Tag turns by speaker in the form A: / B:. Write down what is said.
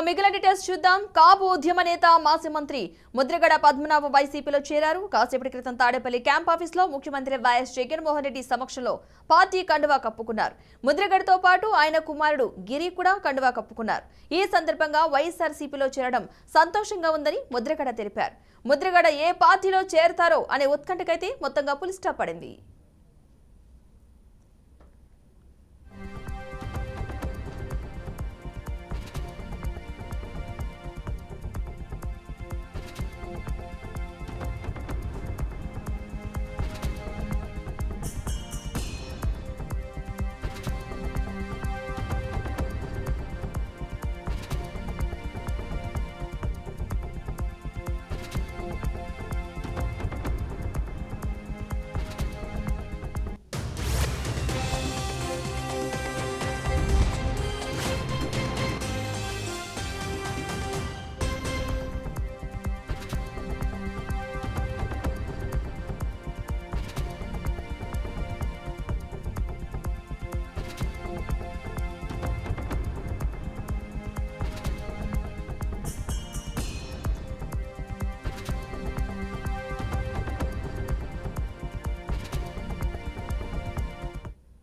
A: మిగిలిన డీటెయిల్స్ చూద్దాం. కాపు ఉద్యమ నేత మాజీ మంత్రి ముద్రగడ పద్మనాభ వైసీపీలో చేరారు. కాసేపటి క్రితం తాడేపల్లి క్యాంప్ ఆఫీస్ లో ముఖ్యమంత్రి వైఎస్ జగన్మోహన్ రెడ్డి సమక్షంలో పార్టీ కండువా కప్పుకున్నారు. ముద్రగడతో పాటు ఆయన కుమారుడు గిరి కూడా కండువా కప్పుకున్నారు. ఈ సందర్భంగా వైఎస్ఆర్సీపీలో చేరడం సంతోషంగా ఉందని ముద్రగడ తెలిపారు. ముద్రగడ ఏ పార్టీలో చేరతారో అనే ఉత్కంఠకైతే మొత్తంగా పులి స్టాప్ పడింది.